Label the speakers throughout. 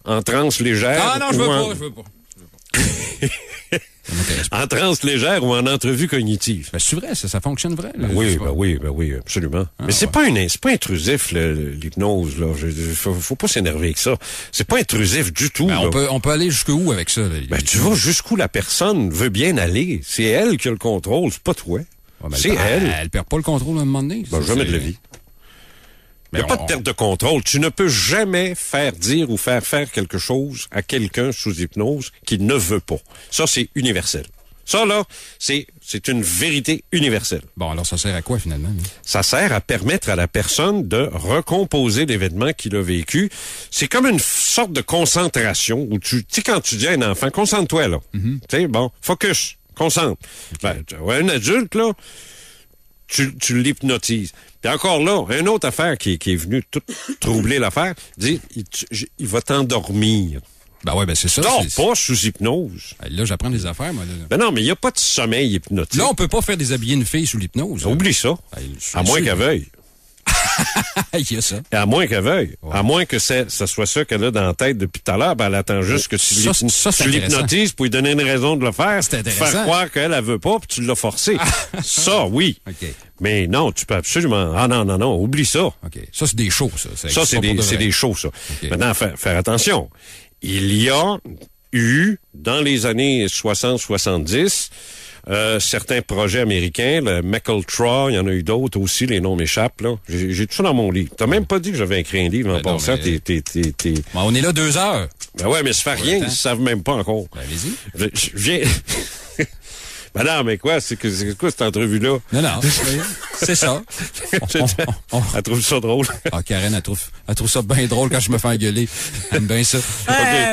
Speaker 1: en transe légère.
Speaker 2: Ah non, je veux pas.
Speaker 1: En transe légère ou en entrevue cognitive.
Speaker 2: Ben, c'est vrai, ça fonctionne vrai. Là,
Speaker 1: oui, absolument. Mais c'est pas intrusif, l'hypnose, là. Faut pas s'énerver avec ça. C'est pas intrusif du tout,
Speaker 2: ben,
Speaker 1: là.
Speaker 2: On peut aller jusqu'où avec ça, là?
Speaker 1: Ben, tu vas jusqu'où la personne veut bien aller. C'est elle qui a le contrôle, c'est pas toi.
Speaker 2: Ouais, ben,
Speaker 1: c'est elle.
Speaker 2: Elle perd pas le contrôle à un moment donné.
Speaker 1: Ben, jamais de la vie. Il n'y a pas de perte de contrôle. Tu ne peux jamais faire dire ou faire quelque chose à quelqu'un sous hypnose qu'il ne veut pas. Ça, c'est universel. Ça, là, c'est une vérité universelle.
Speaker 2: Bon, alors ça sert à quoi, finalement? Hein?
Speaker 1: Ça sert à permettre à la personne de recomposer l'événement qu'il a vécu. C'est comme une sorte de concentration où tu sais, quand tu dis à un enfant, concentre-toi, là. Tu sais, bon, focus, concentre. Okay. Ben, un adulte, là, tu l'hypnotises. Puis encore là, une autre affaire qui est venue tout troubler l'affaire, dit, il va t'endormir.
Speaker 2: Ben ouais, ben c'est ça.
Speaker 1: Non, pas sous hypnose.
Speaker 2: Là, j'apprends des affaires, moi. Là.
Speaker 1: Ben non, mais il n'y a pas de sommeil hypnotique.
Speaker 2: Là, on peut pas faire déshabiller une fille sous l'hypnose.
Speaker 1: Oublie ça. À moins qu'elle veuille.
Speaker 2: Il y a ça.
Speaker 1: À moins qu'elle veuille. Ouais. À moins que ça soit ça qu'elle a dans la tête depuis tout à l'heure, ben elle attend juste que tu l'hypnotises pour lui donner une raison de le faire.
Speaker 2: C'est intéressant.
Speaker 1: Faire croire qu'elle veut pas, puis tu l'as forcé. Ça, oui.
Speaker 2: Okay.
Speaker 1: Mais non, tu peux absolument... Ah non, oublie ça.
Speaker 2: OK. Ça, c'est des shows, ça.
Speaker 1: Ça, c'est des shows, ça. Okay. Maintenant, faire attention. Il y a eu, dans les années 60-70... certains projets américains, le McEltraw, il y en a eu d'autres aussi, les noms m'échappent, là. J'ai tout ça dans mon livre. T'as même pas dit que j'avais écrit un livre en passant.
Speaker 2: Ben, on est là 2 heures.
Speaker 1: Ben ouais, mais ça fait rien, ils savent même pas encore.
Speaker 2: Ben, allez-y.
Speaker 1: Je viens... Ben non, mais quoi, c'est quoi cette entrevue-là?
Speaker 2: Non, c'est ça.
Speaker 1: Elle trouve ça drôle.
Speaker 2: Ah, Karen, elle trouve ça bien drôle quand je me fais engueuler. Elle aime bien ça.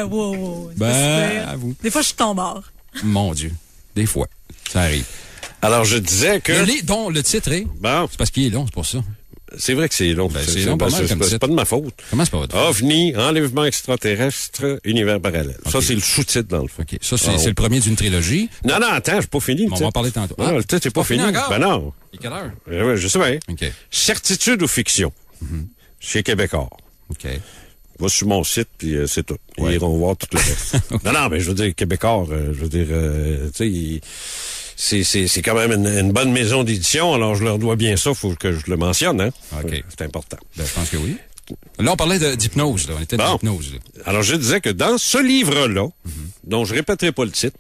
Speaker 3: Wow.
Speaker 2: Ben, à vous.
Speaker 3: Des fois, je tombe mort.
Speaker 2: Mon Dieu. Des fois. Ça arrive.
Speaker 1: Alors, je disais que...
Speaker 2: dont le titre est...
Speaker 1: Bon.
Speaker 2: C'est parce qu'il est long, c'est pour ça.
Speaker 1: C'est vrai que c'est long.
Speaker 2: Ben, c'est long pas mal comme
Speaker 1: c'est pas de ma faute.
Speaker 2: Comment c'est pas votre faute?
Speaker 1: OVNI, enlèvement extraterrestre, univers parallèle. Okay. Ça, c'est le sous-titre, dans le fond.
Speaker 2: OK. Ça, c'est le premier d'une trilogie.
Speaker 1: Non, attends, j'ai pas fini.
Speaker 2: On va en parler tantôt.
Speaker 1: Non, le titre, c'est pas fini.
Speaker 2: Encore?
Speaker 1: Ben non.
Speaker 2: Il est quelle heure?
Speaker 1: Oui, je sais bien.
Speaker 2: OK.
Speaker 1: Certitude ou fiction? Chez Québécois.
Speaker 2: OK.
Speaker 1: Va sur mon site, puis c'est tout.
Speaker 2: Ouais.
Speaker 1: Ils iront voir tout le reste. Non, mais je veux dire, Québécois, tu sais, c'est quand même une bonne maison d'édition, alors je leur dois bien ça, faut que je le mentionne, hein?
Speaker 2: OK.
Speaker 1: C'est important.
Speaker 2: Ben, je pense que oui. Là, on parlait d'hypnose, là. On était dans l'hypnose, là.
Speaker 1: Alors, je disais que dans ce livre-là, dont je répéterai pas le titre,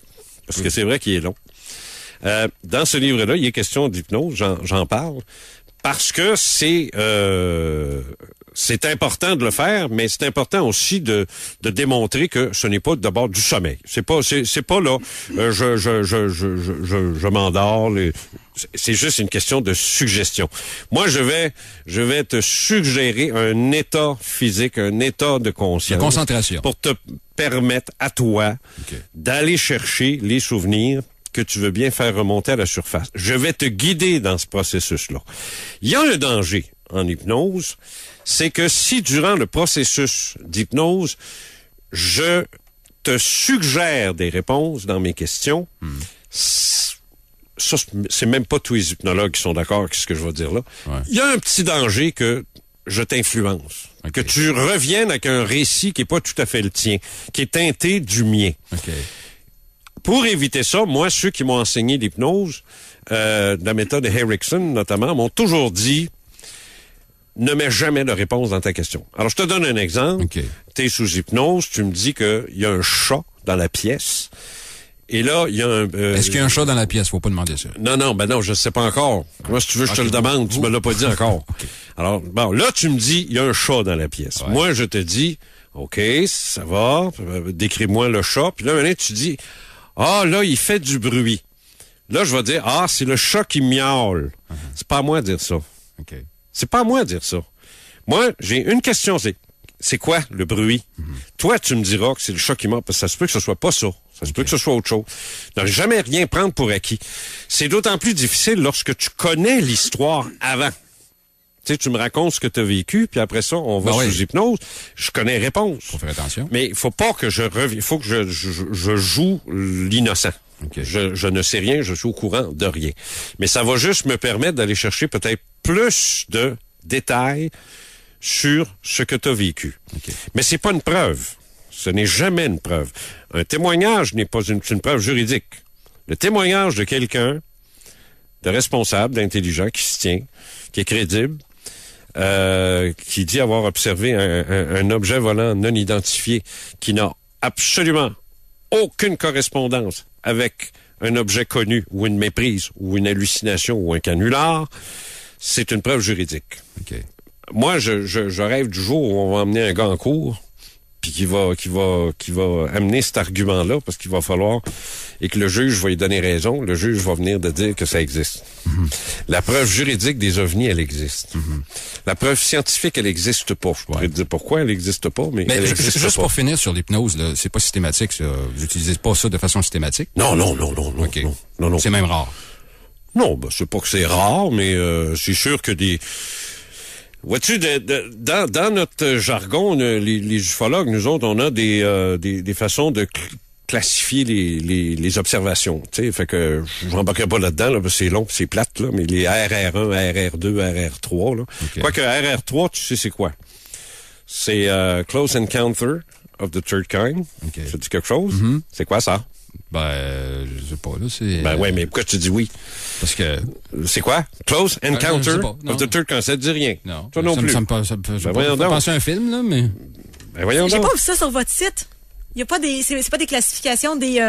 Speaker 1: parce que c'est vrai qu'il est long, dans ce livre-là, il est question d'hypnose, j'en parle, parce que c'est important de le faire, mais c'est important aussi de démontrer que ce n'est pas d'abord du sommeil. C'est pas là, je m'endors. C'est juste une question de suggestion. Moi, je vais te suggérer un état physique, un état de conscience.
Speaker 2: De concentration.
Speaker 1: Pour te permettre à toi d'aller chercher les souvenirs que tu veux bien faire remonter à la surface. Je vais te guider dans ce processus-là. Il y a un danger en hypnose, c'est que si durant le processus d'hypnose, je te suggère des réponses dans mes questions, ça, c'est même pas tous les hypnologues qui sont d'accord avec ce que je vais dire là.
Speaker 2: Ouais.
Speaker 1: Il y a un petit danger que je t'influence. Okay. Que tu reviennes avec un récit qui est pas tout à fait le tien, qui est teinté du mien.
Speaker 2: Okay.
Speaker 1: Pour éviter ça, moi, ceux qui m'ont enseigné l'hypnose, de la méthode Erickson notamment, m'ont toujours dit, ne mets jamais de réponse dans ta question. Alors, je te donne un exemple.
Speaker 2: Okay.
Speaker 1: Tu es sous hypnose, tu me dis qu'il y a un chat dans la pièce. Et là, il y a un...
Speaker 2: Est-ce qu'il y a un chat dans la pièce? Faut pas demander ça.
Speaker 1: Non, je sais pas encore. Moi, si tu veux, je te le demande. Tu me l'as pas dit encore. Okay. Alors, bon, là, tu me dis, il y a un chat dans la pièce. Ouais. Moi, je te dis, OK, ça va, décris-moi le chat. Puis là, maintenant, tu dis, là, il fait du bruit. Là, je vais dire, c'est le chat qui miaule. C'est pas à moi de dire ça.
Speaker 2: OK.
Speaker 1: C'est pas à moi de dire ça. Moi, j'ai une question, c'est quoi le bruit? Toi, tu me diras que c'est le chat qui miaule, parce que ça se peut que ce soit pas ça. Ça se peut que ce soit autre chose. Donc, jamais rien prendre pour acquis. C'est d'autant plus difficile lorsque tu connais l'histoire avant. Tu sais, tu me racontes ce que tu as vécu, puis après ça, on va sous hypnose. Je connais les réponses.
Speaker 2: Faut faire attention.
Speaker 1: Mais il faut pas que il faut que je joue l'innocent.
Speaker 2: Okay.
Speaker 1: Je ne sais rien, je suis au courant de rien. Mais ça va juste me permettre d'aller chercher peut-être plus de détails sur ce que tu as vécu.
Speaker 2: Okay.
Speaker 1: Mais c'est pas une preuve. Ce n'est jamais une preuve. Un témoignage n'est pas une preuve juridique. Le témoignage de quelqu'un de responsable, d'intelligent, qui se tient, qui est crédible, qui dit avoir observé un objet volant non identifié qui n'a absolument aucune correspondance avec un objet connu ou une méprise ou une hallucination ou un canular, c'est une preuve juridique.
Speaker 2: OK.
Speaker 1: Moi, je rêve du jour où on va emmener un gars en cours puis qui va amener cet argument-là parce qu'il va falloir et que le juge va lui donner raison, le juge va venir de dire que ça existe. Mm-hmm. La preuve juridique des ovnis, elle existe. Mm-hmm. La preuve scientifique, elle n'existe pas. Je pourrais te dire pourquoi elle n'existe pas, mais elle existe
Speaker 2: juste
Speaker 1: pas.
Speaker 2: Pour finir sur l'hypnose, là, c'est pas systématique, ça. Vous n'utilisez pas ça de façon systématique?
Speaker 1: Non.
Speaker 2: OK.
Speaker 1: Non.
Speaker 2: C'est même rare.
Speaker 1: Non, ben, c'est pas que c'est rare, mais c'est sûr que des... Vois-tu, dans notre jargon, les ufologues, nous autres, on a des façons de classifier les observations. Tu sais, fait que je n'embarquerai pas là-dedans, là, parce que c'est long, c'est plate, là, mais les RR1, RR2, RR3, là. Okay. Quoique RR3, tu sais c'est quoi? C'est Close Encounter of the Third Kind. Okay. Ça dit quelque chose? Mm-hmm. C'est quoi ça?
Speaker 2: Ben, je sais pas, là, c'est...
Speaker 1: Ben ouais, mais pourquoi tu dis oui?
Speaker 2: Parce que...
Speaker 1: C'est quoi? Close Encounter of the Third Kind. Ça te dit rien.
Speaker 2: Non.
Speaker 1: Toi non plus.
Speaker 2: Ça me penser à un film, là, mais...
Speaker 1: Ben voyons donc.
Speaker 3: J'ai pas vu ça sur votre site. Il y a pas des... C'est pas des classifications des...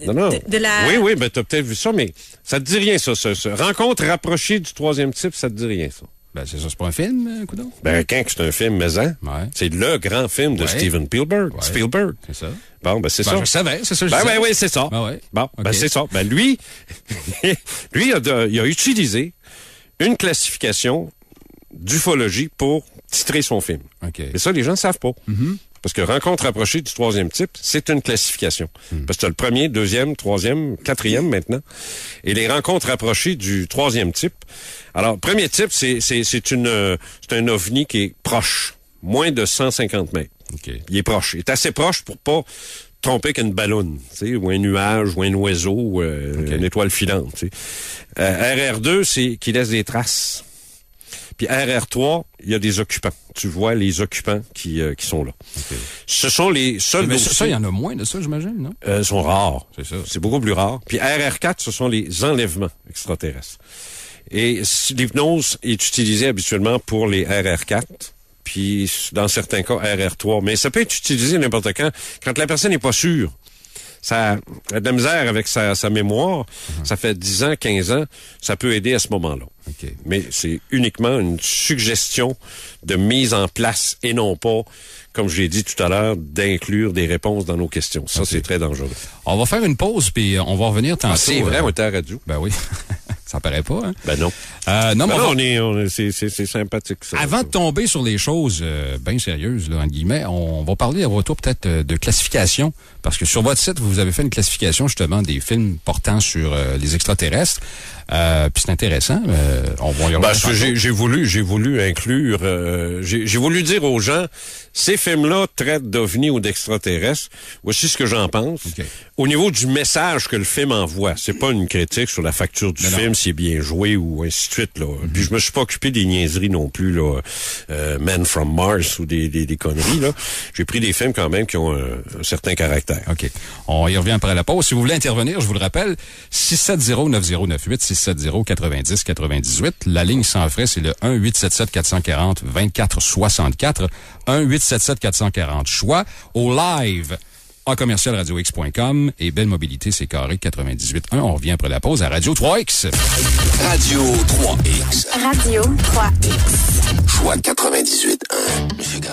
Speaker 1: Non.
Speaker 3: De la...
Speaker 1: Oui, ben t'as peut-être vu ça, mais ça te dit rien, ça. Rencontre rapprochée du troisième type, ça te dit rien, ça.
Speaker 2: Ben, c'est ça, c'est pas un film, coudonc?
Speaker 1: Ben, quand c'est un film, mais hein?
Speaker 2: Ouais.
Speaker 1: C'est le grand film de Steven Spielberg.
Speaker 2: Ouais.
Speaker 1: Spielberg.
Speaker 2: C'est ça.
Speaker 1: Bon, ben, c'est ça.
Speaker 2: Je savais, c'est ça.
Speaker 1: Oui, c'est ça.
Speaker 2: Ah ouais.
Speaker 1: Bon, okay. Ben, c'est ça. Ben, lui, il a utilisé une classification d'ufologie pour titrer son film.
Speaker 2: OK.
Speaker 1: Et ça, les gens ne savent pas.
Speaker 2: Mm-hmm.
Speaker 1: Parce que rencontre rapprochée du troisième type, c'est une classification. Parce que tu as le premier, deuxième, troisième, quatrième maintenant. Et les rencontres rapprochées du troisième type. Alors, premier type, c'est un ovni qui est proche. Moins de 150 mètres.
Speaker 2: Okay.
Speaker 1: Il est proche. Il est assez proche pour pas tromper qu'une ballonne, tu sais, ou un nuage, ou un oiseau, ou une étoile filante, tu sais. RR2, c'est qui laisse des traces. Puis RR3, il y a des occupants. Tu vois les occupants qui sont là. Okay. Ce sont les seuls...
Speaker 2: Mais ça, il y en a moins de ça, j'imagine, non?
Speaker 1: Ils sont rares.
Speaker 2: C'est ça.
Speaker 1: C'est beaucoup plus rare. Puis RR4, ce sont les enlèvements extraterrestres. Et l'hypnose est utilisée habituellement pour les RR4, puis dans certains cas RR3. Mais ça peut être utilisé n'importe quand la personne n'est pas sûre. Ça a de la misère avec sa mémoire. Ça fait 10 ans, 15 ans. Ça peut aider à ce moment-là.
Speaker 2: Okay.
Speaker 1: Mais c'est uniquement une suggestion de mise en place et non pas, comme je l'ai dit tout à l'heure, d'inclure des réponses dans nos questions. Ça, c'est très dangereux.
Speaker 2: On va faire une pause, puis on va revenir tantôt.
Speaker 1: C'est vrai, on était à la radio.
Speaker 2: Ben oui. Ça paraît pas, hein?
Speaker 1: Ben non. C'est sympathique, ça.
Speaker 2: Avant de tomber sur les choses bien sérieuses, là, en guillemets, on va parler à votre tour peut-être de classification. Parce que sur votre site, vous avez fait une classification, justement, des films portant sur les extraterrestres. Puis c'est intéressant. On va y
Speaker 1: parce que j'ai voulu inclure, j'ai voulu dire aux gens, ces films-là traitent d'ovnis ou d'extraterrestres. Voici ce que j'en pense. Okay. Au niveau du message que le film envoie, c'est pas une critique sur la facture du film, s'il est bien joué ou ainsi de suite, là. Puis je me suis pas occupé des niaiseries non plus, là, Men from Mars ou des conneries, là. J'ai pris des films quand même qui ont un certain caractère.
Speaker 2: OK. On y revient après la pause. Si vous voulez intervenir, je vous le rappelle, 670-9098, 670-9098. La ligne sans frais, c'est le 1-877-440-2464. 1-877-440-CHOIS. Au live, en commercialradiox.com et Belle Mobilité, c'est carré 98.1. On revient après la pause à Radio 3X.
Speaker 4: Radio 3X.
Speaker 5: Radio 3X.
Speaker 4: Choix 98.1. Monsieur Gage.